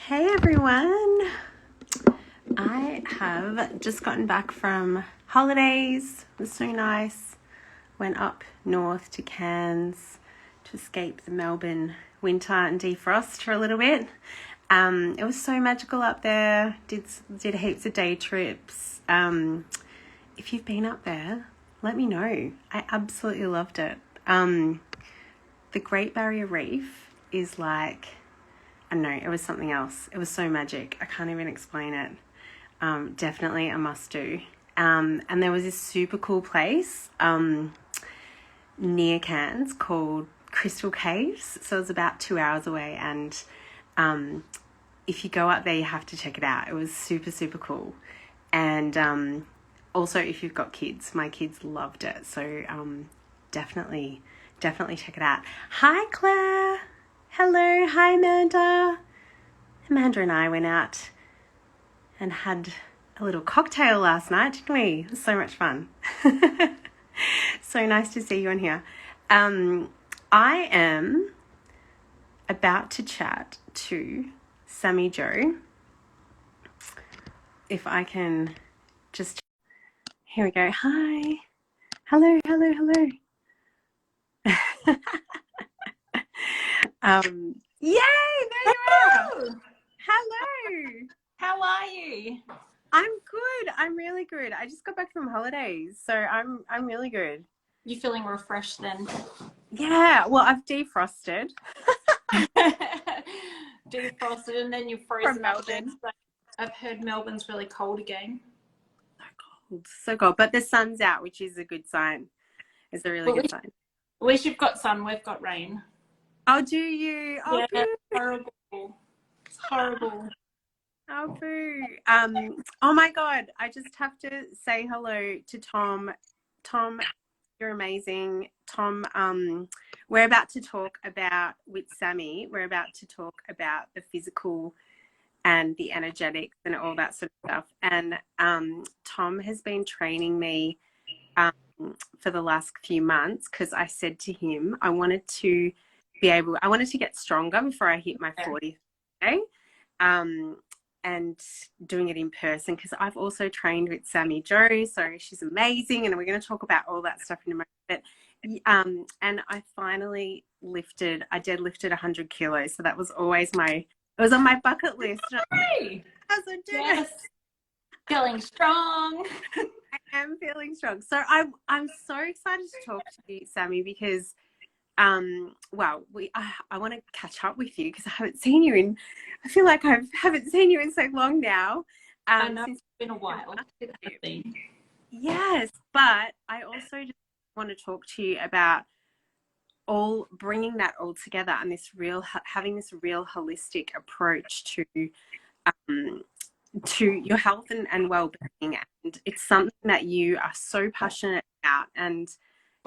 Hey everyone! I have just gotten back from holidays. It was so nice. Went up north to Cairns to escape the Melbourne winter and defrost for a little bit. It was so magical up there. Did heaps of day trips. If you've been up there, let me know. I absolutely loved it. The Great Barrier Reef is like, I don't know, it was something else. It was so magic. I can't even explain it. Definitely a must do. And there was this super cool place near Cairns called Crystal Caves. So it was about 2 hours away. And if you go up there, you have to check it out. It was super, super cool. And also, if you've got kids, my kids loved it. So definitely check it out. Hi, Claire. Hello. Hi, Amanda. Amanda and I went out and had a little cocktail last night, didn't we? It was so much fun. So nice to see you on here. I am about to chat to Sammi Jo. If I can just... Here we go. Hi. Hello. Yay! There you are. Hello. How are you? I'm good. I'm really good. I just got back from holidays, so I'm really good. You feeling refreshed then? Yeah. Well, I've defrosted. Defrosted and then you've frozen From Melbourne. up. I've heard Melbourne's really cold again. So cold. But the sun's out, which is a good sign. It's a really good sign. At least you've got sun. We've got rain. Oh, do you? Oh, yeah, good. Horrible. It's horrible. Oh, boo. Oh my God. I just have to say hello to Tom. Tom, you're amazing. Tom, we're about to talk about, with Sammi, we're about to talk about the physical and the energetics and all that sort of stuff. And Tom has been training me for the last few months because I said to him I wanted to get stronger before I hit my 40th day. And doing it in person, because I've also trained with Sammi Jo, so she's amazing, and we're going to talk about all that stuff in a moment. But, and I finally deadlifted 100 kilos, so that was always it was on my bucket list. Hey! Yes. Feeling strong. I am feeling strong. So I'm so excited to talk to you, Sammi, because well, I want to catch up with you because I feel like I haven't seen you in so long now. I know it's been a while. Yes, but I also just want to talk to you about bringing that all together and having this real holistic approach to your health and well-being. And it's something that you are so passionate about. And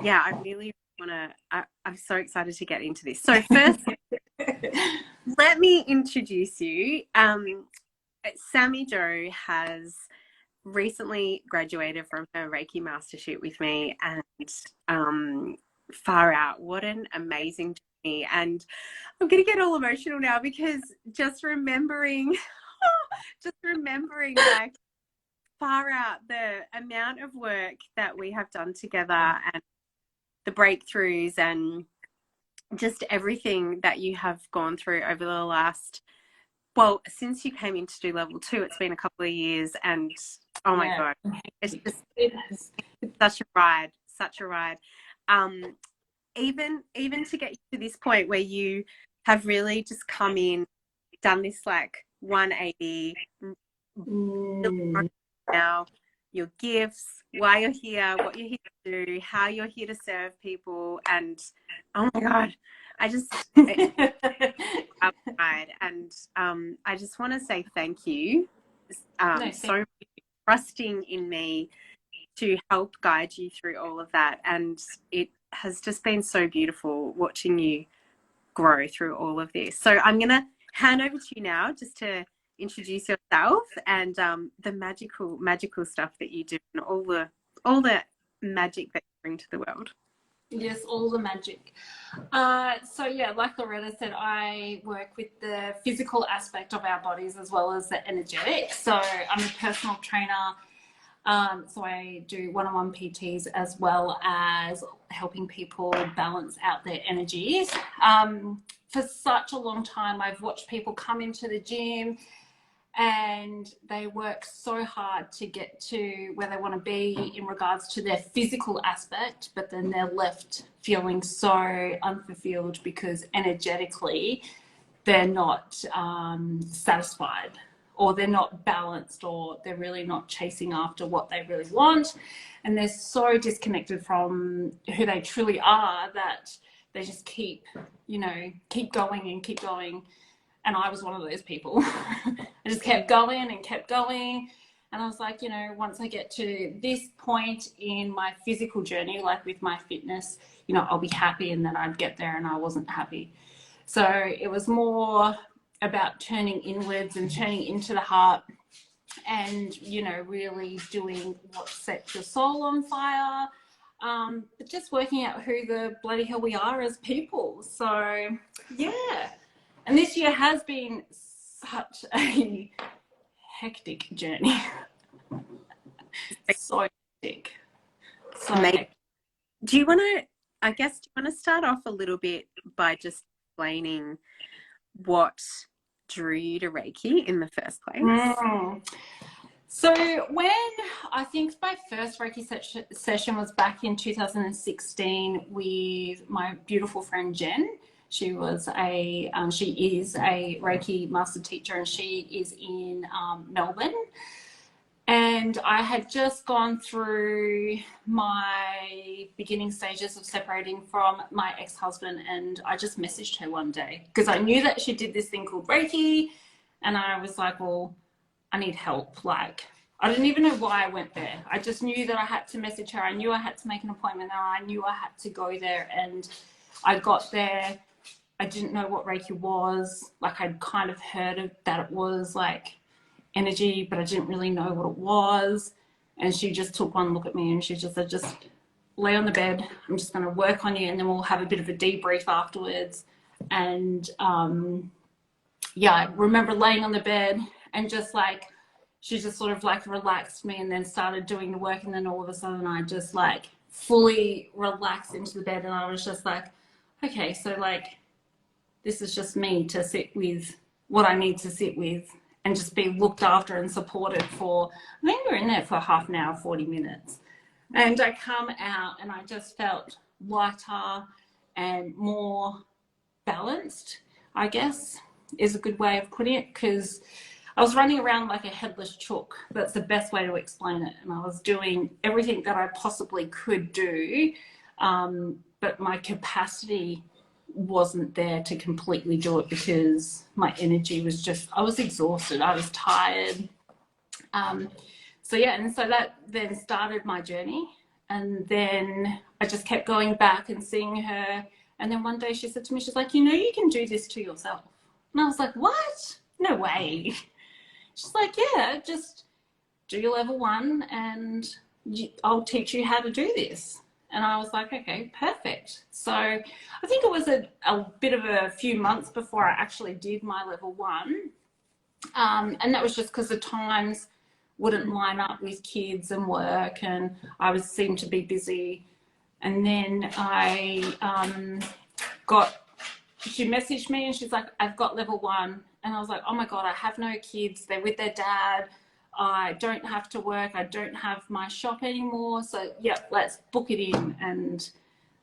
yeah, I really I'm so excited to get into this. So first, let me introduce you. Sammi Jo has recently graduated from her Reiki Mastership with me, and far out, what an amazing journey. And I'm going to get all emotional now because just remembering like far out the amount of work that we have done together and the breakthroughs and just everything that you have gone through over the last, well, since you came in to do level 2, it's been a couple of years, and oh my God, it's such a ride. Even to get to this point where you have really just come in, done this like 180 now, your gifts, why you're here, what you're here to do, how you're here to serve people, and oh my God, I just outside, and I just want to say thank you so much for trusting in me to help guide you through all of that. And it has just been so beautiful watching you grow through all of this. So I'm going to hand over to you now just to introduce yourself and the magical stuff that you do and all the magic that you bring to the world. Yes, all the magic. So yeah, like Loretta said, I work with the physical aspect of our bodies as well as the energetic. So I'm a personal trainer. So I do one-on-one PTs as well as helping people balance out their energies. For such a long time, I've watched people come into the gym and they work so hard to get to where they want to be in regards to their physical aspect, but then they're left feeling so unfulfilled because energetically they're not satisfied, or they're not balanced, or they're really not chasing after what they really want, and they're so disconnected from who they truly are that they just keep going and keep going. And I was one of those people. I just kept going and kept going. And I was like, once I get to this point in my physical journey, like with my fitness, I'll be happy. And then I'd get there and I wasn't happy. So it was more about turning inwards and turning into the heart and, really doing what sets your soul on fire. But just working out who the bloody hell we are as people. So, yeah. And this year has been such a hectic journey. So hectic. So hectic. Do you want to start off a little bit by just explaining what drew you to Reiki in the first place? So when I think my first Reiki session was back in 2016 with my beautiful friend Jen. She is a Reiki Master Teacher, and she is in Melbourne. And I had just gone through my beginning stages of separating from my ex-husband, and I just messaged her one day because I knew that she did this thing called Reiki, and I was like, well, I need help. Like, I didn't even know why I went there. I just knew that I had to message her. I knew I had to make an appointment, and I knew I had to go there. And I got there. I didn't know what Reiki was. Like, I'd kind of heard that it was like energy, but I didn't really know what it was. And she just took one look at me and she just said, just lay on the bed. I'm just going to work on you, and then we'll have a bit of a debrief afterwards. And I remember laying on the bed and just like, she just sort of like relaxed me and then started doing the work. And then all of a sudden I just like fully relaxed into the bed, and I was just like, okay, so like, this is just me to sit with what I need to sit with and just be looked after and supported for. I think we were in there for half an hour, 40 minutes. And I come out and I just felt lighter and more balanced, I guess is a good way of putting it, because I was running around like a headless chook. That's the best way to explain it. And I was doing everything that I possibly could do, but my capacity wasn't there to completely do it because my energy was just, I was exhausted, I was tired. And so that then started my journey. And then I just kept going back and seeing her. And then one day she said to me, she's like, you can do this to yourself. And I was like, what? No way. She's like, yeah, just do your level 1 and I'll teach you how to do this. And I was like, okay, perfect. So I think it was a bit of a few months before I actually did my level 1. And that was just because the times wouldn't line up with kids and work, and I seemed to be busy. And then she messaged me and she's like, I've got level 1. And I was like, oh my God, I have no kids. They're with their dad. I don't have to work. I don't have my shop anymore. So yeah, let's book it in. And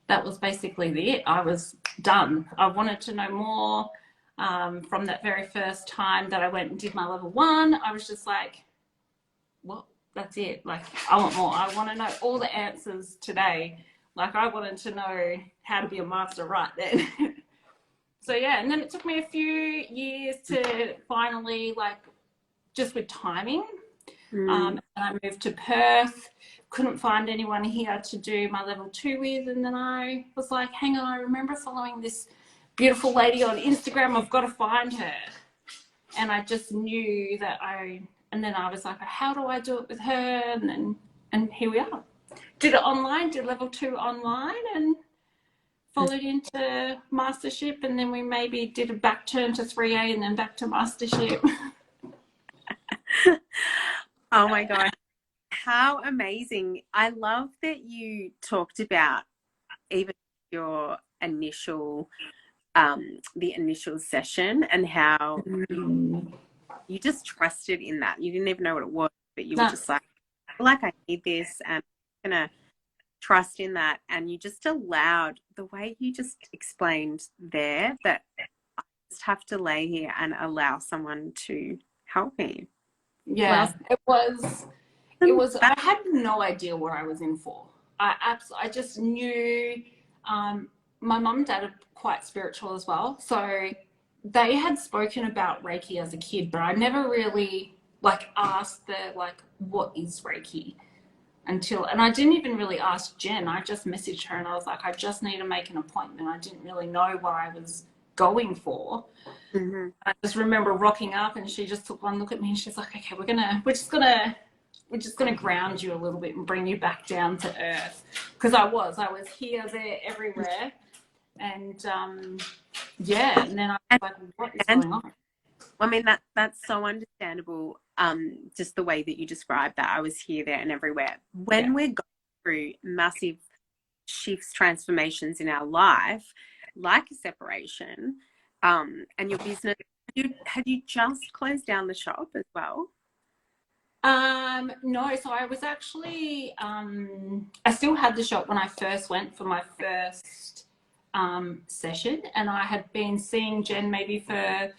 that was basically it. I was done. I wanted to know more. From that very first time that I went and did my level 1, I was just like, well, that's it. Like, I want more. I want to know all the answers today. Like, I wanted to know how to be a master right then. So yeah, and then it took me a few years to finally, like, just with timing. And I moved to Perth, couldn't find anyone here to do my level 2 with. And then I was like, hang on, I remember following this beautiful lady on Instagram. I've got to find her. And I just knew that and then I was like, how do I do it with her? And here we are. Did it online, did level 2 online, and followed into Mastership, and then we maybe did a back turn to 3A and then back to Mastership. Oh my gosh, how amazing. I love that you talked about even your initial the initial session and how you just trusted in that. You didn't even know what it was, but you were just like I need this and I'm gonna trust in that. And you just allowed, the way you just explained there, that I just have to lay here and allow someone to help me. Yeah, it was, I had no idea what I was in for. I just knew, my mum and dad are quite spiritual as well. So they had spoken about Reiki as a kid, but I never really like asked what is Reiki until, and I didn't even really ask Jen. I just messaged her and I was like, I just need to make an appointment. I didn't really know what I was going for. Mm-hmm. I just remember rocking up and she just took one look at me and she's like, okay, we're just gonna ground you a little bit and bring you back down to earth. Because I was here, there, everywhere. And yeah, and then I was like, what is going on? I mean, that's so understandable. Just the way that you described that, I was here, there, and everywhere. When we're going through massive shifts, transformations in our life, like a separation, and your business, had you just closed down the shop as well? No, so I was actually, I still had the shop when I first went for my first session, and I had been seeing Jen maybe for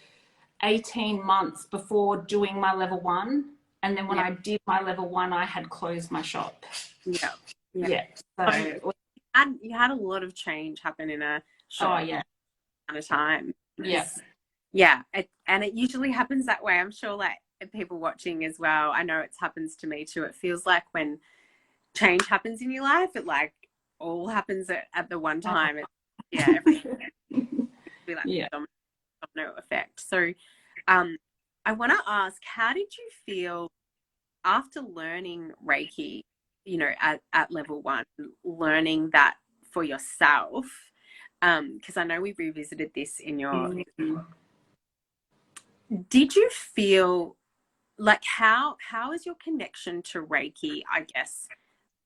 18 months before doing my level 1. And then when I did my level 1, I had closed my shop. Yeah. So you had a lot of change happen in a short amount of time. Yes. Yeah. And it usually happens that way. I'm sure like people watching as well, I know it happens to me too. It feels like when change happens in your life, it like all happens at the one time. Everything be like domino effect. So I want to ask, how did you feel after learning Reiki, you know, at level 1, learning that for yourself? Because I know we revisited this in your, did you feel like, how is your connection to Reiki, I guess,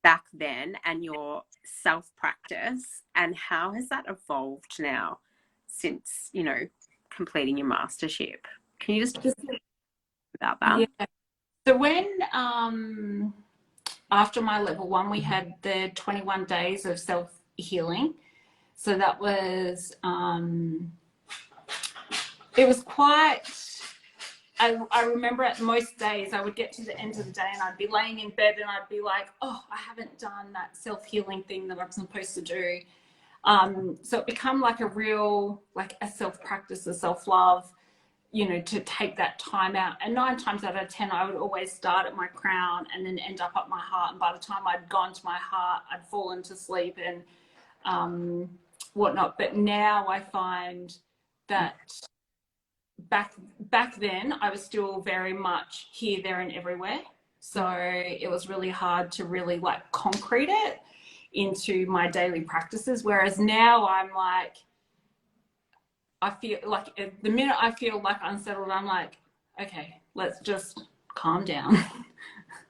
back then, and your self-practice, and how has that evolved now since, you know, completing your mastership? Can you just talk about that? Yeah. So when after my level 1, we had the 21 days of self-healing. So that was it was quite, I remember at most days I would get to the end of the day and I'd be laying in bed and I'd be like, oh, I haven't done that self-healing thing that I'm supposed to do. So it became like a real, like a self-practice, a self-love, you know, to take that time out. And 9 times out of 10, I would always start at my crown and then end up at my heart. And by the time I'd gone to my heart, I'd fallen to sleep and whatnot. But now I find that back then I was still very much here, there, and everywhere. So it was really hard to really like concrete it into my daily practices. Whereas now I'm like, I feel like the minute I feel like unsettled, I'm like, okay, let's just calm down.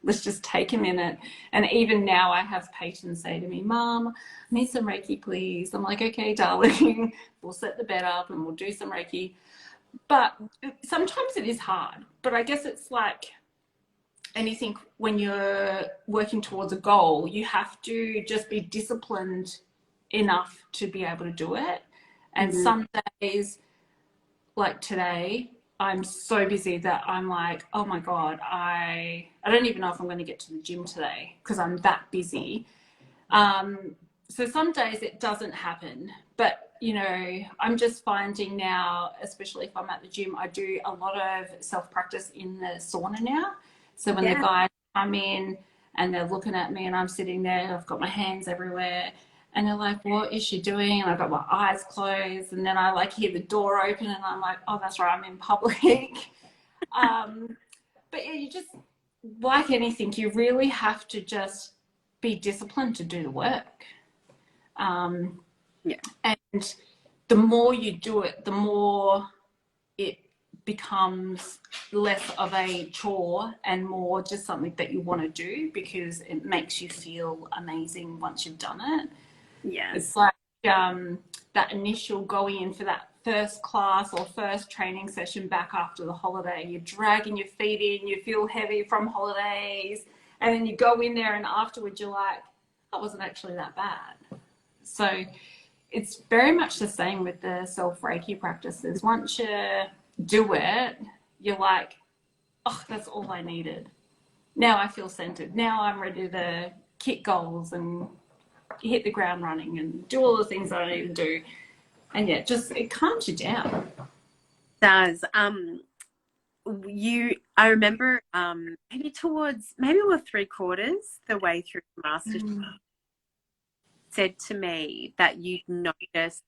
Let's just take a minute. And even now I have patients say to me, Mom, I need some Reiki, please. I'm like, okay, darling, we'll set the bed up and we'll do some Reiki. But sometimes it is hard. But I guess it's like anything, when you're working towards a goal, you have to just be disciplined enough to be able to do it. And some days, like today, I'm so busy that I'm like, oh my God, I don't even know if I'm going to get to the gym today because I'm that busy. So some days it doesn't happen. But, you know, I'm just finding now, especially if I'm at the gym, I do a lot of self-practice in the sauna now. So when the guys come in and they're looking at me and I'm sitting there, I've got my hands everywhere. And they're like, what is she doing? And I've got my eyes closed. And then I like hear the door open and I'm like, oh, that's right, I'm in public. But yeah, you just, like anything, you really have to just be disciplined to do the work. Yeah. And the more you do it, the more it becomes less of a chore and more just something that you want to do because it makes you feel amazing once you've done it. Yeah. It's like that initial going in for that first class or first training session back after the holiday. You're dragging your feet in, you feel heavy from holidays, and then you go in there and afterwards you're like, that wasn't actually that bad. So it's very much the same with the self-Reiki practices. Once you do it, you're like, oh, that's all I needed. Now I feel centered. Now I'm ready to kick goals and hit the ground running and do all the things I need to do. And yeah, just it calms you down. Does. I remember maybe we're 3/4 the way through the mastership, said to me that you'd notice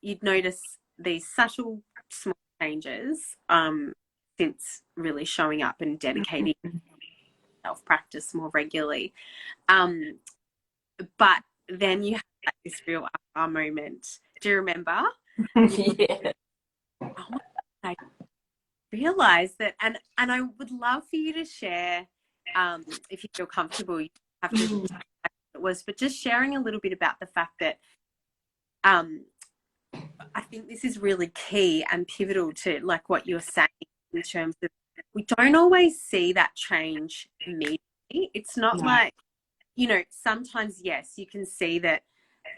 you'd notice these subtle small changes since really showing up and dedicating self-practice more regularly. But then you have this real aha moment. Do you remember? Yeah. Oh my God, I realized that, and I would love for you to share, if you feel comfortable, you have to it was, but just sharing a little bit about the fact that I think this is really key and pivotal to like what you're saying in terms of we don't always see that change immediately. It's not like, you know, sometimes, yes, you can see that,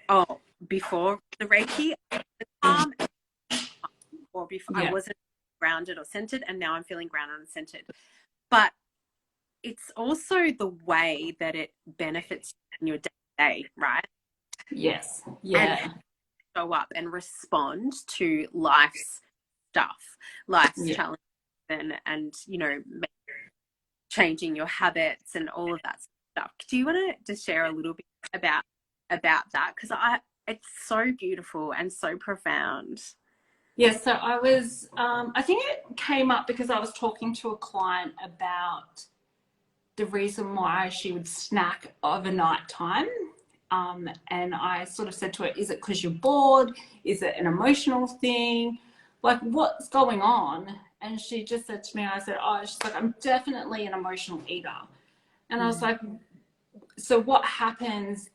oh, before the Reiki, I was calm, or before I wasn't grounded or centered, and now I'm feeling grounded and centered. But it's also the way that it benefits in your day, right? Yes. Yeah. And show up and respond to life's stuff, life's challenges, and you know, changing your habits and all of that stuff. Do you want to just share a little bit about that? Because it's so beautiful and so profound. Yes, so I was, I think it came up because I was talking to a client about the reason why she would snack overnight time. And I sort of said to her, is it because you're bored? Is it an emotional thing? Like, what's going on? And she just said to me, I said, oh, she's like, I'm definitely an emotional eater. And I was like, so what happens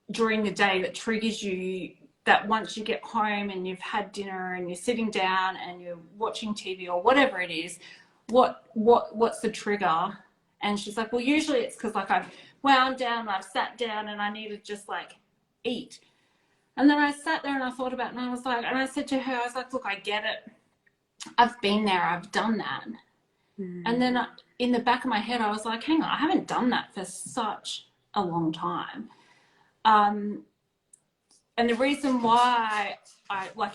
during the day that triggers you, that once you get home and you've had dinner and you're sitting down and you're watching TV or whatever it is, what's the trigger? And she's like, well, usually it's because like I've wound down and I've sat down and I need to just like eat. And then I sat there and I thought about it and I was like, and I said to her, I was like, look, I get it. I've been there. I've done that. And then in the back of my head, I was like, hang on, I haven't done that for such a long time. And the reason why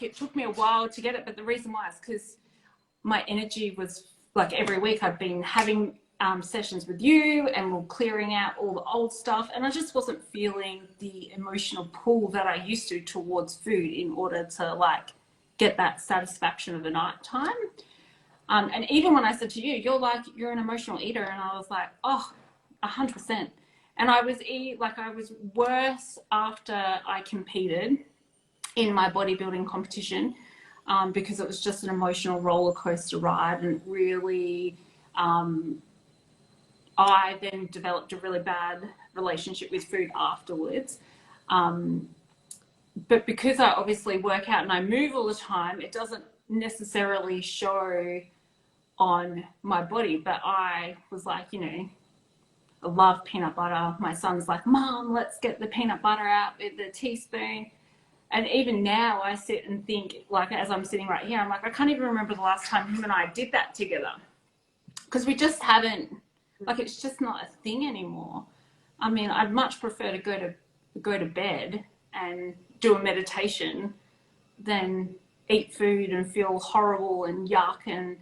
it took me a while to get it, but the reason why is because my energy was like every week I've been having sessions with you and we're clearing out all the old stuff. And I just wasn't feeling the emotional pull that I used to towards food in order to like get that satisfaction of the night time. And even when I said to you, you're an emotional eater. And I was like, oh, 100%. And I was worse after I competed in my bodybuilding competition because it was just an emotional roller coaster ride. And really, I then developed a really bad relationship with food afterwards. But because I obviously work out and I move all the time, it doesn't necessarily show on my body. But I was like, you know, I love peanut butter. My son's like, Mom, let's get the peanut butter out with the teaspoon. And even now I sit and think, like, as I'm sitting right here, I'm like, I can't even remember the last time him and I did that together. Because we just haven't, like, it's just not a thing anymore. I mean, I'd much prefer to go to bed and do a meditation than eat food and feel horrible and yuck and,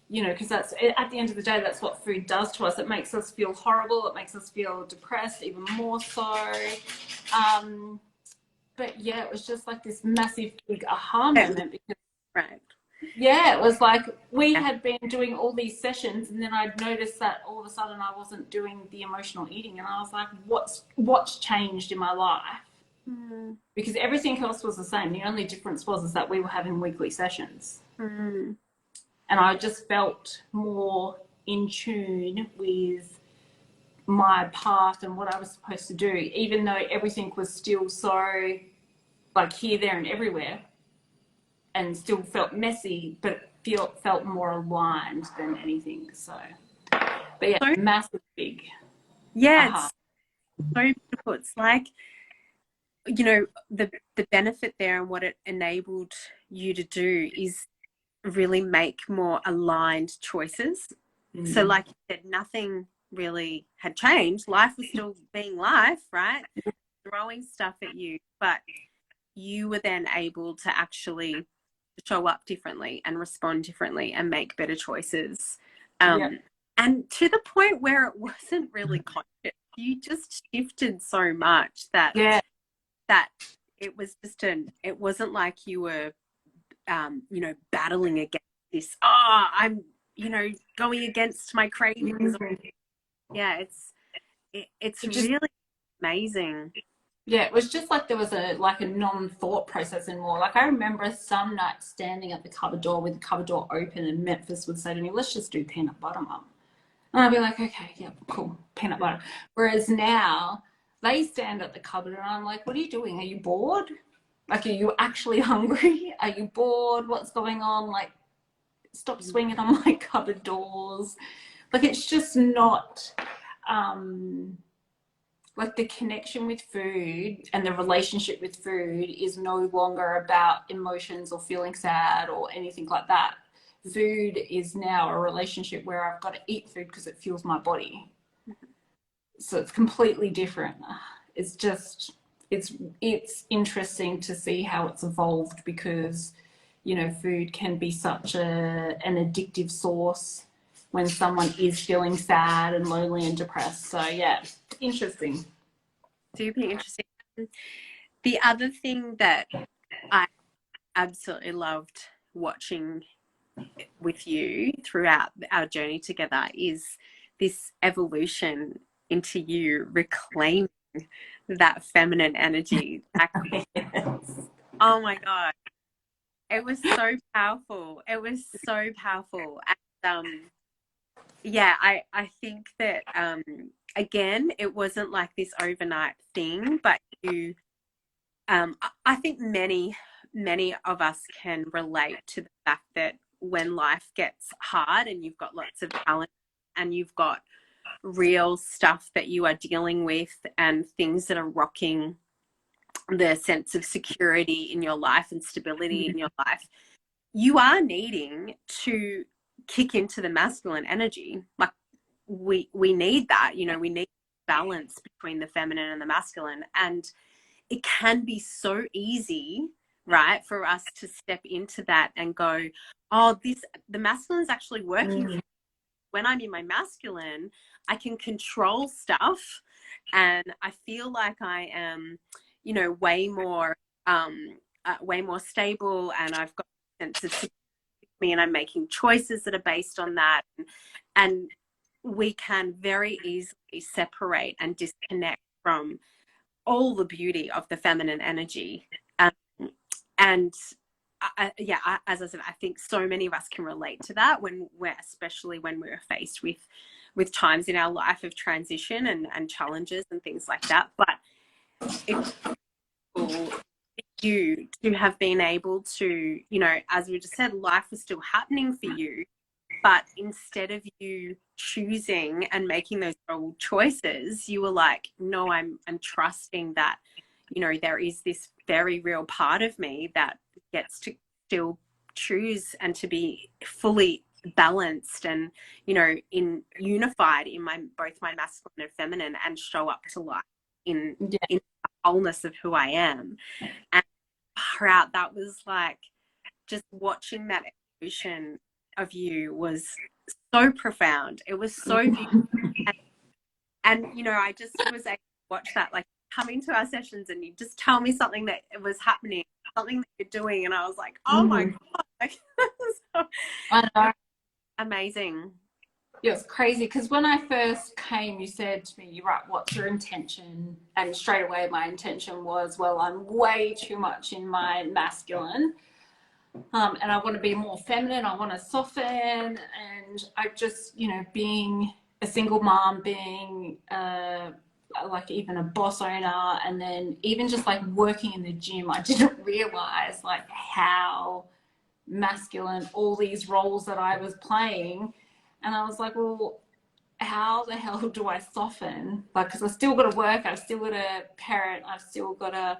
you know, because that's at the end of the day, that's what food does to us. It makes us feel horrible. It makes us feel depressed, even more so. But yeah, it was just like this massive big aha moment because, right. yeah, it was like we had been doing all these sessions, and then I'd noticed that all of a sudden I wasn't doing the emotional eating, and I was like, what's changed in my life? Mm. Because everything else was the same. The only difference was is that we were having weekly sessions. Mm. And I just felt more in tune with my path and what I was supposed to do, even though everything was still so like here, there, and everywhere, and still felt messy, but felt more aligned than anything. So, but yeah, So, massive, big yeah, aha. it's so beautiful. It's like, you know, the benefit there and what it enabled you to do is really make more aligned choices. So like you said, nothing really had changed. Life was still being life, right? Throwing stuff at you, but you were then able to actually show up differently and respond differently and make better choices. Yeah. And to the point where it wasn't really conscious. You just shifted so much that it was just it wasn't like you were you know, battling against this, I'm, you know, going against my cravings. Yeah, it's Just really amazing. yeah, it was just like there was a non-thought process anymore. Like I remember some nights standing at the cupboard door with the cupboard door open, and Memphis would say to me, "Let's just do peanut butter, Mum." And I'd be like, "Okay, yeah, cool, peanut butter." Whereas now they stand at the cupboard, and I'm like, "What are you doing? Are you bored? Like, are you actually hungry? Are you bored? What's going on? Like, stop swinging on my cupboard doors." Like, it's just not. Like the connection with food and the relationship with food is no longer about emotions or feeling sad or anything like that. Food is now a relationship where I've got to eat food because it fuels my body. So it's completely different. It's just it's interesting to see how it's evolved, because you know food can be such an addictive source when someone is feeling sad and lonely and depressed. So yeah, interesting. Super interesting. The other thing that I absolutely loved watching with you throughout our journey together is this evolution into you reclaiming that feminine energy. Oh my God. It was so powerful. It was so powerful. And yeah, I think that again, it wasn't like this overnight thing, but you I think many of us can relate to the fact that when life gets hard and you've got lots of talent and you've got real stuff that you are dealing with and things that are rocking the sense of security in your life and stability in your life, you are needing to kick into the masculine energy. Like we need that, you know, we need balance between the feminine and the masculine. And it can be so easy, right, for us to step into that and go, oh, the masculine is actually working for me. When I'm in my masculine, I can control stuff and I feel like I am, you know, way more stable, and I've got a sense of security with me, and I'm making choices that are based on that. And we can very easily separate and disconnect from all the beauty of the feminine energy. And as I said, I think so many of us can relate to that especially when we're faced with times in our life of transition and challenges and things like that. But it's cool you to have been able to, you know, as we just said, life was still happening for you, but instead of you choosing and making those bold choices, you were like, no, I'm trusting that, you know, there is this very real part of me that gets to still choose and to be fully balanced and, you know, unified in both my masculine and feminine, and show up to life in the wholeness of who I am. And far out, that was like, just watching that evolution of you was so profound. It was so beautiful. And you know, I just was able to watch that, like coming to our sessions and you just tell me something that was happening, something that you're doing, and I was like, oh my God. Like, I know. Amazing. It was crazy because when I first came, you said to me, right, what's your intention? And straight away, my intention was, well, I'm way too much in my masculine. And I want to be more feminine. I want to soften. And I just, you know, being a single mom, being like even a boss owner, and then even just like working in the gym, I didn't realize like how masculine all these roles that I was playing. And I was like, well, how the hell do I soften? Like, because I still got to work, I've still got to parent, I've still got to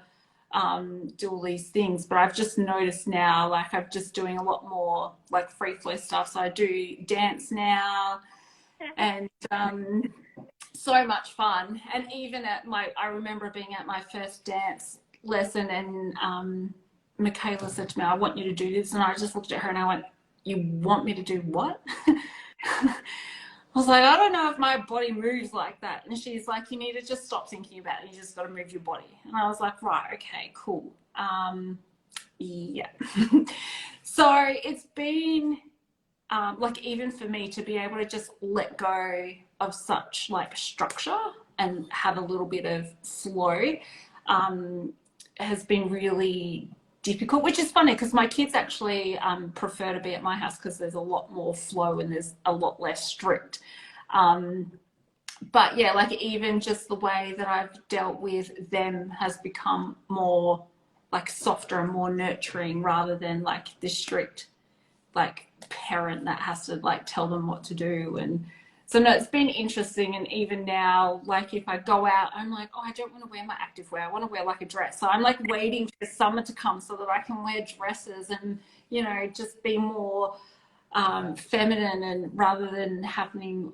do all these things. But I've just noticed now, like, I'm just doing a lot more like free flow stuff. So I do dance now, and so much fun. And even at I remember being at my first dance lesson, and Michaela said to me, I want you to do this. And I just looked at her and I went, you want me to do what? I was like, I don't know if my body moves like that. And she's like, you need to just stop thinking about it. You just got to move your body. And I was like, right, okay, cool. Yeah. So it's been like, even for me to be able to just let go of such like structure and have a little bit of flow has been really difficult, which is funny because my kids actually prefer to be at my house because there's a lot more flow and there's a lot less strict. But yeah, like even just the way that I've dealt with them has become more like softer and more nurturing rather than like the strict like parent that has to like tell them what to do. And so no, it's been interesting. And even now, like if I go out, I'm like, oh, I don't want to wear my active wear, I want to wear like a dress. So I'm like waiting for summer to come so that I can wear dresses and, you know, just be more feminine, and rather than having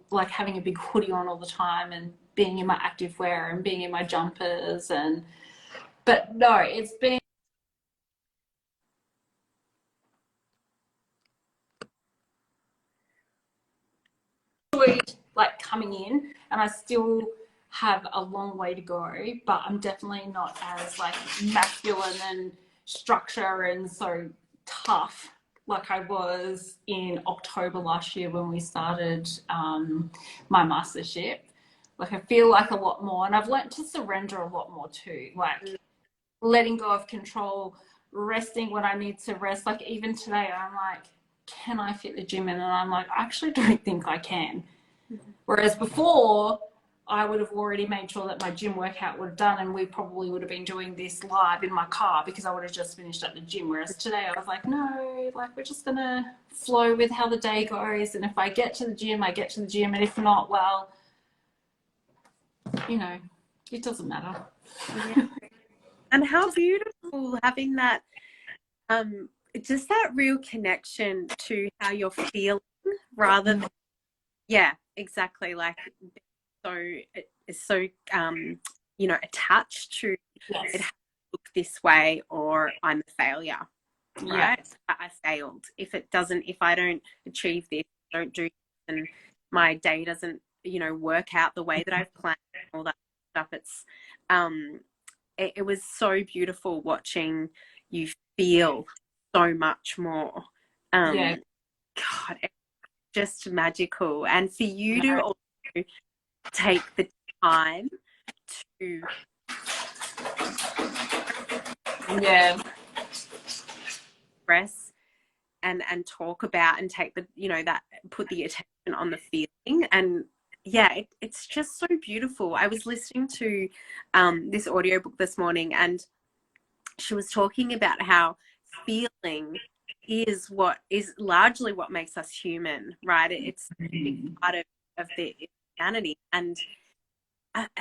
a big hoodie on all the time and being in my active wear and being in my jumpers. And but no, it's been like coming in, and I still have a long way to go, but I'm definitely not as like masculine and structure and so tough like I was in October last year when we started my mastership. Like I feel like a lot more, and I've learned to surrender a lot more too, like letting go of control, resting when I need to rest. Like even today I'm like, can I fit the gym in? And I'm like, I actually don't think I can. Whereas before, I would have already made sure that my gym workout would have done, and we probably would have been doing this live in my car because I would have just finished at the gym. Whereas today I was like, no, like we're just gonna flow with how the day goes, and if I get to the gym, I get to the gym, and if not, well, you know, it doesn't matter. Yeah. And how beautiful having that, just that real connection to how you're feeling rather than, yeah, exactly. Like, so it's so, you know, attached to Yes. it has to look this way or I'm a failure, right? Yes. I failed. If I don't achieve this, don't do this, and my day doesn't, you know, work out the way that I've planned, all that stuff. It was so beautiful watching you feel so much more. Yeah. God, it's just magical. And for you to also take the time to Yeah. express and talk about and take the, you know, that put the attention on the feeling. And yeah, it's just so beautiful. I was listening to this audiobook this morning, and she was talking about how feeling is what is largely what makes us human, right? It's a big part of the humanity. And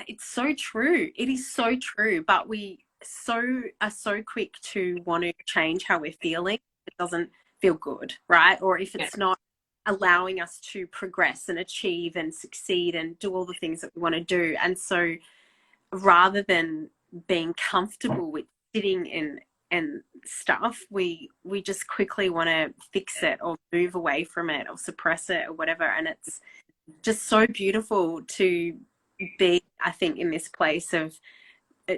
it's so true. It is so true. But we are so quick to want to change how we're feeling. It doesn't feel good, right? Or if it's not allowing us to progress and achieve and succeed and do all the things that we want to do. And so rather than being comfortable with sitting in and stuff, we just quickly want to fix it or move away from it or suppress it or whatever. And it's just so beautiful to be, I think, in this place of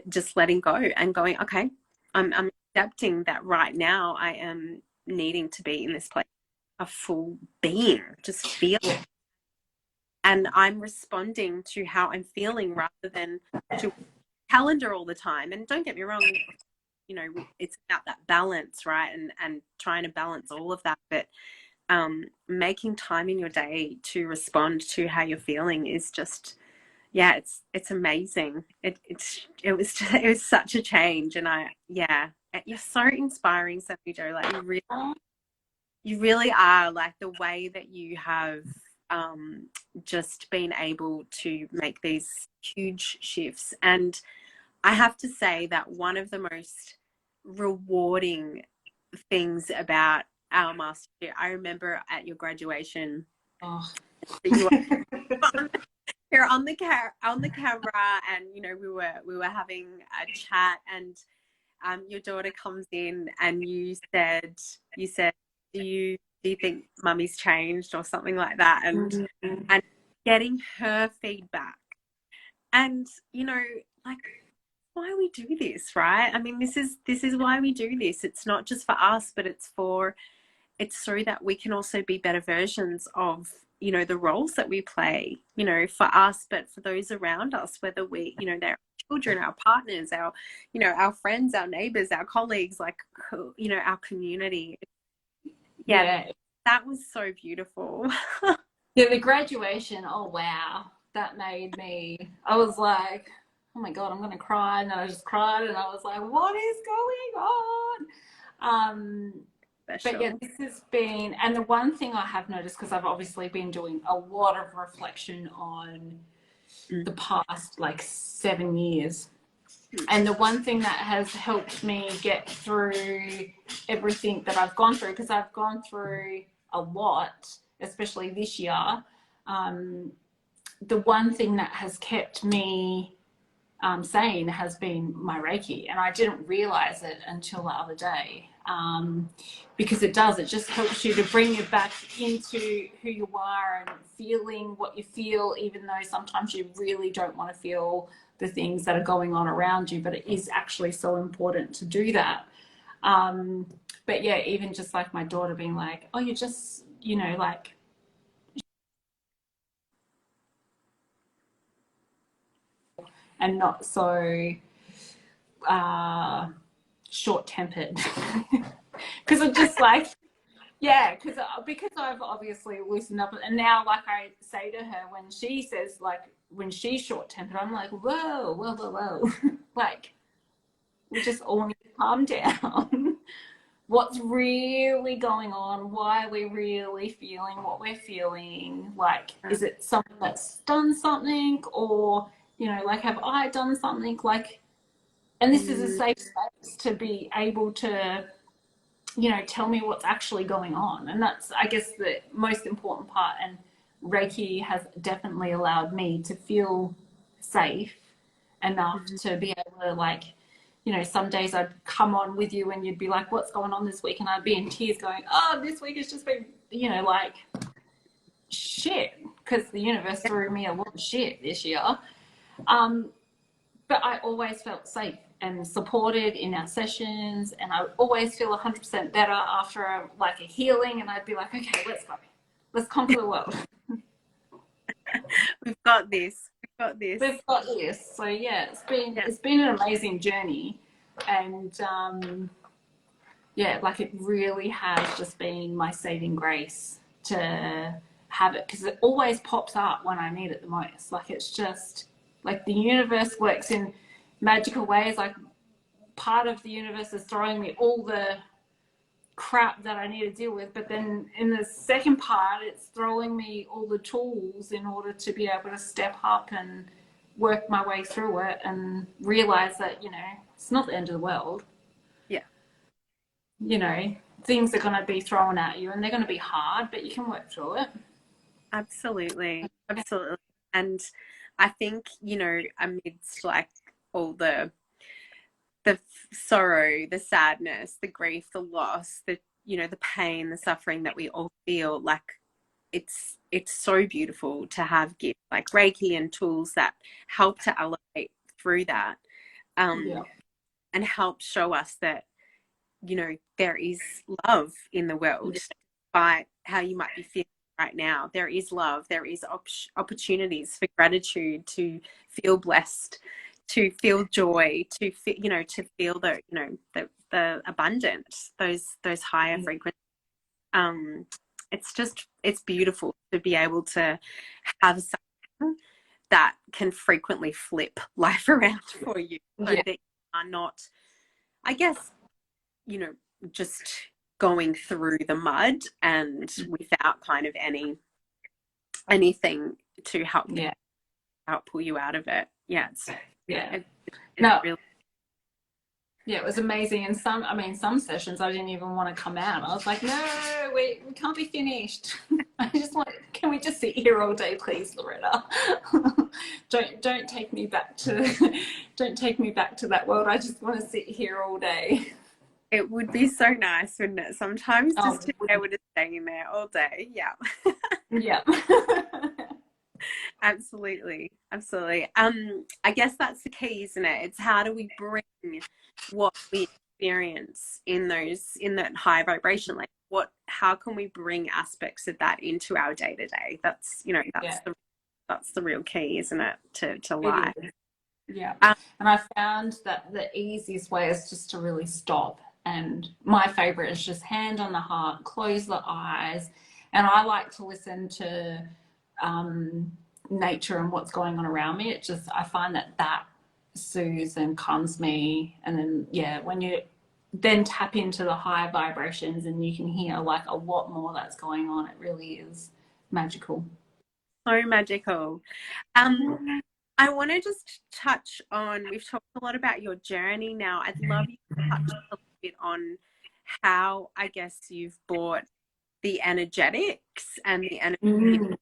just letting go and going, okay, I'm accepting that right now I am needing to be in this place. a full being, just feel. And I'm responding to how I'm feeling rather than to calendar all the time. And don't get me wrong, you know, it's about that balance, right? And trying to balance all of that. But making time in your day to respond to how you're feeling is just, yeah, it's amazing. It was such a change. And you're so inspiring, Sammi Jo. Like you really are, like the way that you have just been able to make these huge shifts. And I have to say that one of the most rewarding things about our mastership, I remember at your graduation, that you're on the camera, and you know we were having a chat, and your daughter comes in, and you said, do you think mummy's changed or something like that, and getting her feedback, and you know, like, why we do this, right? I mean, this is why we do this. It's not just for us, but it's so that we can also be better versions of, you know, the roles that we play, you know, for us, but for those around us, whether we, you know, they're children, our partners, our, you know, our friends, our neighbors, our colleagues, like, you know, our community. Yeah. That was so beautiful. Yeah, the graduation, oh wow, that made me, I was like, oh my God, I'm gonna cry. And then I just cried, and I was like, what is going on? But yeah, this has been, and the one thing I have noticed, because I've obviously been doing a lot of reflection on the past like 7 years, and the one thing that has helped me get through everything that I've gone through, because I've gone through a lot, especially this year, the one thing that has kept me sane has been my Reiki, and I didn't realize it until the other day, because it just helps you to bring you back into who you are and feeling what you feel, even though sometimes you really don't want to feel the things that are going on around you, but it is actually so important to do that. But yeah, even just like my daughter being like, oh, you just, you know, like, and not so short-tempered. Because I'm just like, yeah, because I've obviously loosened up, and now, like, I say to her when she says, like, when she's short-tempered, I'm like, whoa, whoa, whoa, whoa. Like, we just all need to calm down. What's really going on? Why are we really feeling what we're feeling? Like, is it someone that's done something, or, you know, like, have I done something? Like, and this is a safe space to be able to, you know, tell me what's actually going on. And that's, I guess, the most important part. And Reiki has definitely allowed me to feel safe enough to be able to, like, you know, some days I'd come on with you and you'd be like, what's going on this week? And I'd be in tears going, oh, this week has just been, you know, like, shit, because the universe threw me a lot of shit this year. But I always felt safe and supported in our sessions, and I would always feel 100% better after like a healing, and I'd be like, okay, let's go, let's conquer the world. We've got this. We've got this. So yeah, it's been an amazing journey, and yeah, like, it really has just been my saving grace to have it, because it always pops up when I need it the most. Like, it's just like the universe works in magical ways. Like, part of the universe is throwing me all the crap that I need to deal with, but then in the second part, it's throwing me all the tools in order to be able to step up and work my way through it and realize that, you know, it's not the end of the world. Yeah. You know, things are going to be thrown at you, and they're going to be hard, but you can work through it. Absolutely. And I think, you know, amidst like all the sorrow, the sadness, the grief, the loss, the, you know, the pain, the suffering that we all feel, like, it's so beautiful to have gifts like Reiki and tools that help to elevate through that, and help show us that, you know, there is love in the world. despite how you might be feeling right now, there is love, there is opportunities for gratitude, to feel blessed, to feel joy, to to feel the abundance, those higher frequencies. It's beautiful to be able to have something that can frequently flip life around for you, so that you are not, I guess, just going through the mud and without kind of anything to help pull you out of it. It's really, it was amazing. And some sessions I didn't even want to come out. I was like, no, we can't be finished. I just want, can we just sit here all day, please, Loretta? don't take me back to that world. I just want to sit here all day. It would be so nice, wouldn't it? Sometimes just to be able to stay in there all day. Yeah. Absolutely. I guess that's the key, isn't it? It's how do we bring what we experience in that high vibration, like how can we bring aspects of that into our day to day? That's that's the real key, isn't it, to life? Yeah. And I found that the easiest way is just to really stop. And my favorite is just hand on the heart, close the eyes. And I like to listen to nature and what's going on around me. I find that soothes and calms me. And then, when you then tap into the higher vibrations and you can hear like a lot more that's going on, it really is magical. So magical. I want to just touch on, we've talked a lot about your journey now. I'd love you to touch a little bit on how, I guess, you've brought the energetics and the energy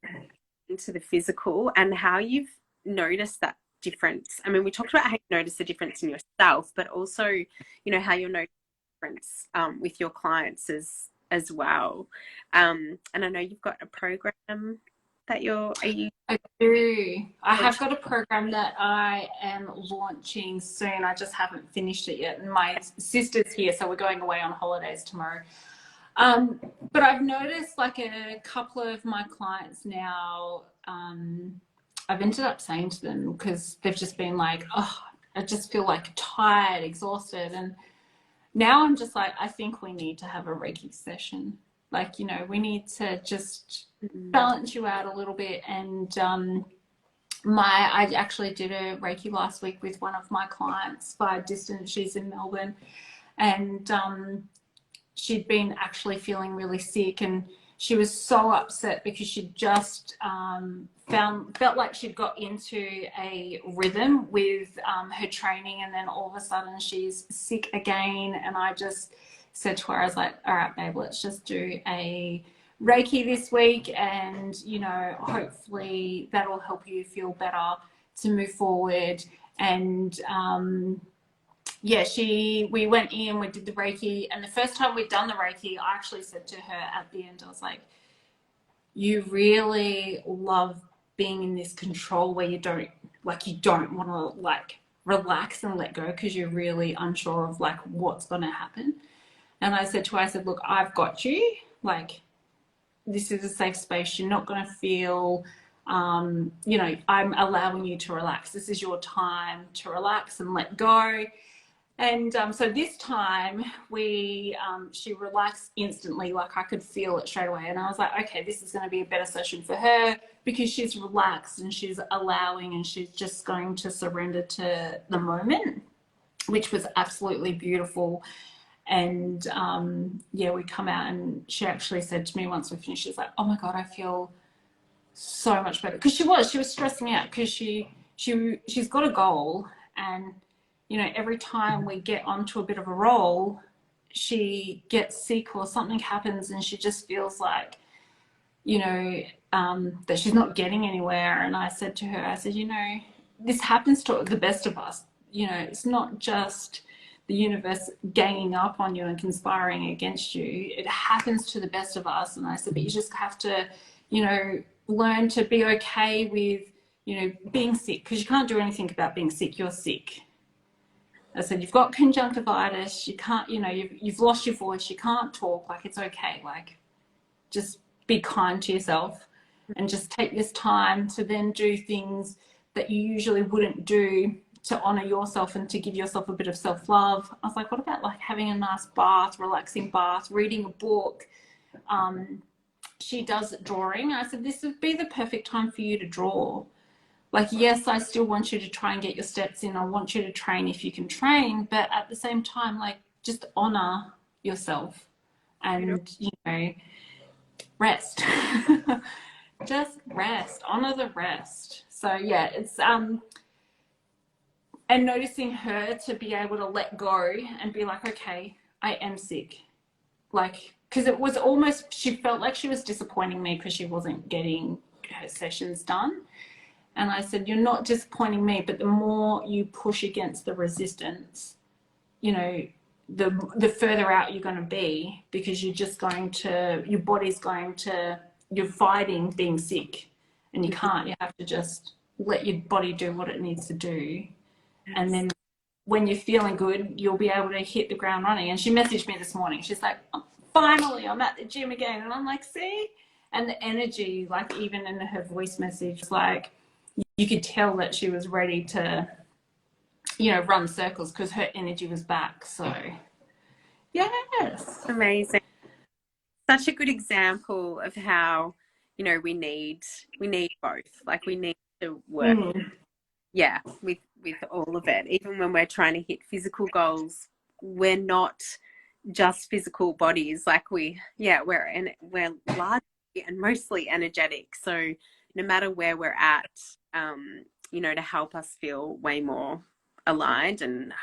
into the physical, and how you've noticed that difference. I mean, we talked about how you notice the difference in yourself, but also, how you notice the difference with your clients as well. And I know you've got a program that I do. I have got a program that I am launching soon. I just haven't finished it yet. And my sister's here, so we're going away on holidays tomorrow. But I've noticed like a couple of my clients now, I've ended up saying to them, because they've just been like, oh, I just feel like tired, exhausted. And now I'm just like, I think we need to have a Reiki session. Like, we need to just balance you out a little bit. And I actually did a Reiki last week with one of my clients via distance. She's in Melbourne, and she'd been actually feeling really sick, and she was so upset because she just felt like she'd got into a rhythm with her training, and then all of a sudden she's sick again. And I just said to her, I was like, all right, babe, let's just do a Reiki this week, and hopefully that'll help you feel better to move forward. And we went in, we did the Reiki, and the first time we'd done the Reiki, I actually said to her at the end, I was like, you really love being in this control where you don't want to like relax and let go because you're really unsure of like what's going to happen. And I said to her, look, I've got you. Like, this is a safe space. You're not going to feel, I'm allowing you to relax. This is your time to relax and let go. And so this time she relaxed instantly. Like, I could feel it straight away. And I was like, okay, this is going to be a better session for her because she's relaxed and she's allowing, and she's just going to surrender to the moment, which was absolutely beautiful. And we come out, and she actually said to me once we finished, she's like, oh my God, I feel so much better. Because she was stressing out because she's got a goal, and every time we get onto a bit of a roll, she gets sick or something happens, and she just feels like that she's not getting anywhere. And I said to her, this happens to the best of us. It's not just the universe ganging up on you and conspiring against you. It happens to the best of us. And I said, but you just have to, learn to be okay with, being sick, because you can't do anything about being sick. You're sick. I said, you've got conjunctivitis. You can't, you've lost your voice. You can't talk. Like, it's okay. Like, just be kind to yourself and just take this time to then do things that you usually wouldn't do to honor yourself and to give yourself a bit of self-love. I was like, what about like having a nice bath, relaxing bath, reading a book? She does drawing. I said, this would be the perfect time for you to draw. Like, yes, I still want you to try and get your steps in. I want you to train if you can train, but at the same time, like, just honor yourself and, you know, rest. Just rest, honor the rest. So yeah, it's and noticing her to be able to let go and be like, okay, I am sick. Like, because it was almost, she felt like she was disappointing me because she wasn't getting her sessions done. And I said, you're not disappointing me, but the more you push against the resistance, you know, the further out you're going to be, because you're just going to, your body's going to, you're fighting being sick, and you can't. You have to just let your body do what it needs to do. And then when you're feeling good, you'll be able to hit the ground running. And she messaged me this morning. She's like, finally, I'm at the gym again. And I'm like, see? And the energy, like even in her voice message, like you could tell that she was ready to, you know, run circles because her energy was back. So, yes. Amazing. Such a good example of how, you know, we need both. Like we need to work, yeah, with all of it. Even when we're trying to hit physical goals, we're not just physical bodies. Like we're largely and mostly energetic. So no matter where we're at, you know, to help us feel way more aligned and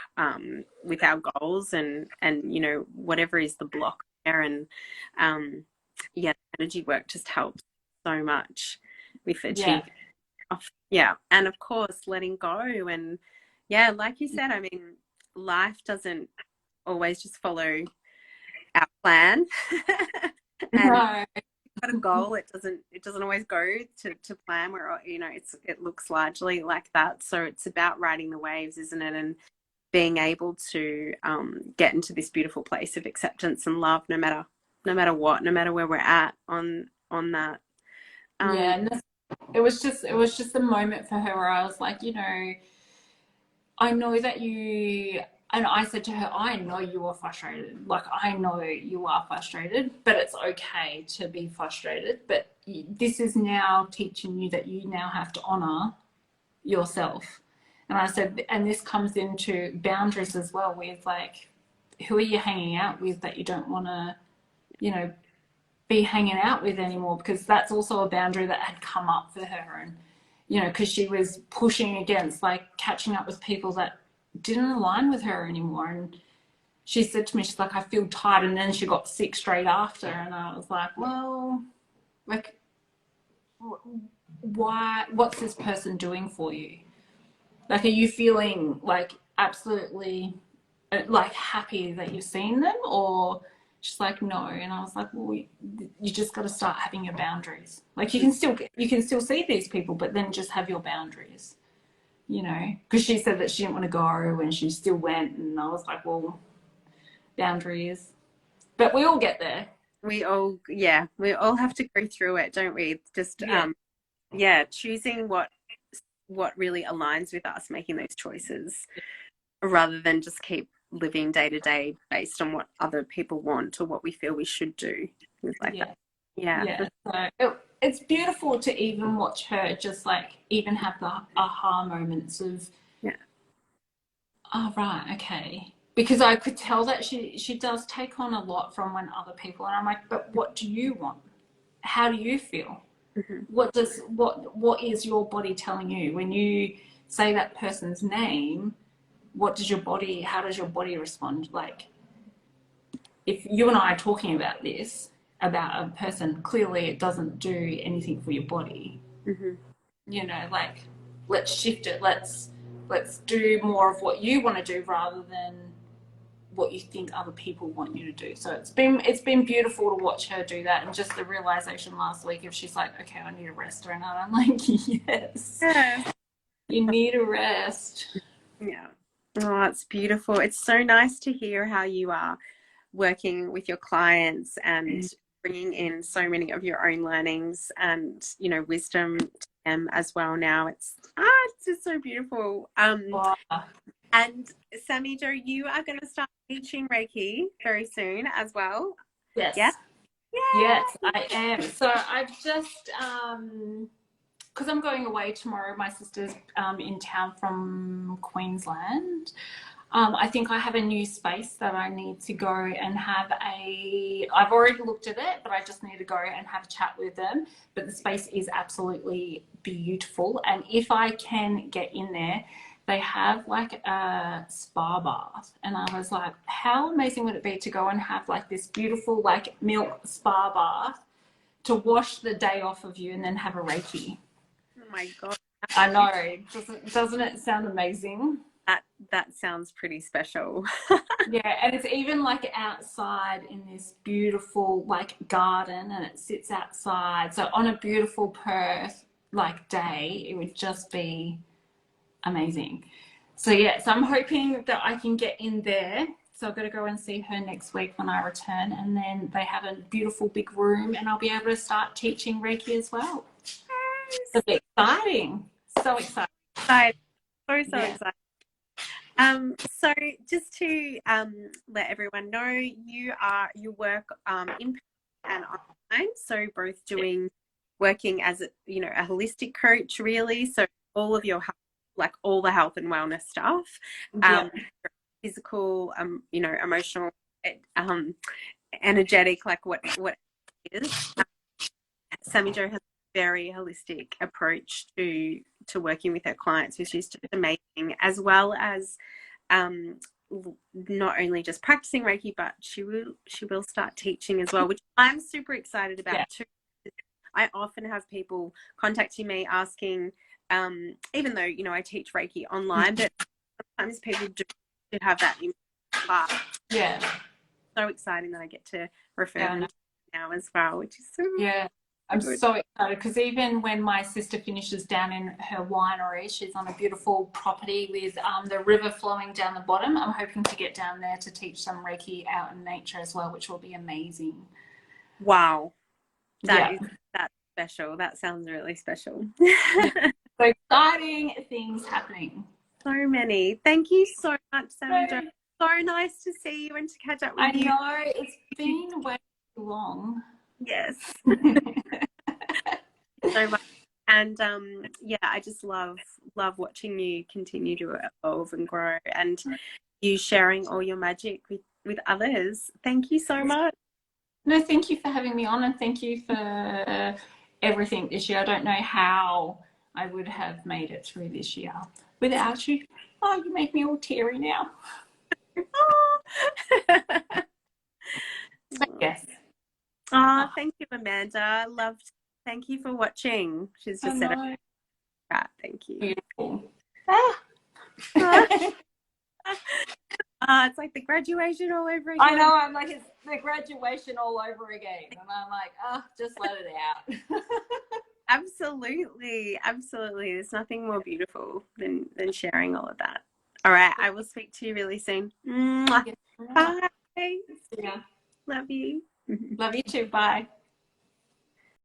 with our goals and you know, whatever is the block there, and yeah, energy work just helps so much with achieving. Yeah, and of course letting go. And yeah, like you said, I mean, life doesn't always just follow our plan. And No. got a goal, it doesn't always go to plan, where, you know, it looks largely like that. So it's about riding the waves, isn't it? And being able to get into this beautiful place of acceptance and love, no matter what, no matter where we're at on that. Yeah, and it was just a moment for her where I was like, you know, I know that you, and I said to her, I know you are frustrated. Like, I know you are frustrated, but it's okay to be frustrated. But this is now teaching you that you now have to honor yourself. And I said, and this comes into boundaries as well, with like, who are you hanging out with that you don't want to, you know, be hanging out with anymore? Because that's also a boundary that had come up for her. And, you know, because she was pushing against like catching up with people that didn't align with her anymore. And she said to me, she's like, I feel tired. And then she got sick straight after. And I was like, well, like, why, what's this person doing for you? Like, are you feeling like absolutely like happy that you've seen them? Or she's like, no. And I was like, well, you just got to start having your boundaries. Like, you can still see these people, but then just have your boundaries, you know? Because she said that she didn't want to go and she still went. And I was like, well, boundaries. But we all get there. We all have to go through it, don't we? Just choosing what really aligns with us, making those choices, rather than just keep living day to day based on what other people want or what we feel we should do, things like that. Yeah. So it's beautiful to even watch her just like even have the aha moments of, oh right, okay, because I could tell that she does take on a lot from when other people, and I'm like, but what do you want? How do you feel? What is your body telling you when you say that person's name? How does your body respond? Like, if you and I are talking about this, about a person, clearly it doesn't do anything for your body. You know, like, let's shift it. Let's do more of what you want to do rather than what you think other people want you to do. So it's been beautiful to watch her do that, and just the realization last week, if she's like, okay, I need a rest, and I'm like, yes, you need a rest. Yeah. Oh, it's beautiful. It's so nice to hear how you are working with your clients and bringing in so many of your own learnings and, you know, wisdom to them as well now. It's just so beautiful. Wow. And Sammi Jo, you are going to start teaching Reiki very soon as well. Yes. Yeah? Yes, I am. So I've just, because I'm going away tomorrow, my sister's in town from Queensland. I think I have a new space that I need to go and have I've already looked at it, but I just need to go and have a chat with them. But the space is absolutely beautiful. And if I can get in there, they have like a spa bath. And I was like, how amazing would it be to go and have like this beautiful like milk spa bath to wash the day off of you and then have a Reiki. Oh my God. I know. Doesn't it sound amazing? That sounds pretty special. Yeah, and it's even like outside in this beautiful like garden, and it sits outside. So on a beautiful Perth like day, it would just be amazing. So yeah, so I'm hoping that I can get in there. So I've got to go and see her next week when I return, and then they have a beautiful big room, and I'll be able to start teaching Reiki as well. It's exciting. So exciting. Excited. So excited. So just to let everyone know, you work in person and online, so both working as a holistic coach, really. So all of your health, like all the health and wellness stuff, physical, emotional, energetic, like what it is. Sammi Jo has a very holistic approach to working with her clients, which is just amazing, as well as not only just practicing Reiki, but she will start teaching as well, which I'm super excited about too. I often have people contacting me asking, even though I teach Reiki online, but sometimes people do have that in class. Yeah. So exciting that I get to refer them now as well, which is so I'm so excited, because even when my sister finishes down in her winery, she's on a beautiful property with the river flowing down the bottom. I'm hoping to get down there to teach some Reiki out in nature as well, which will be amazing. Wow. That's special. That sounds really special. So exciting things happening. So many. Thank you so much, Sammi Jo. So nice to see you and to catch up with you. I know, it's been way too long. Yes. So much. And I just love watching you continue to evolve and grow, and you sharing all your magic with others. Thank you so much. No, thank you for having me on, and thank you for everything this year. I don't know how I would have made it through this year without you. Oh, you make me all teary now. Yes. Oh, thank you, Amanda. Thank you for watching. She's just said it. Thank you. Beautiful. It's like the graduation all over again. I know, I'm like, it's the graduation all over again. And I'm like, just let it out. Absolutely. There's nothing more beautiful than sharing all of that. All right. I will speak to you really soon. Bye. Yeah. Love you. Love you too. Bye.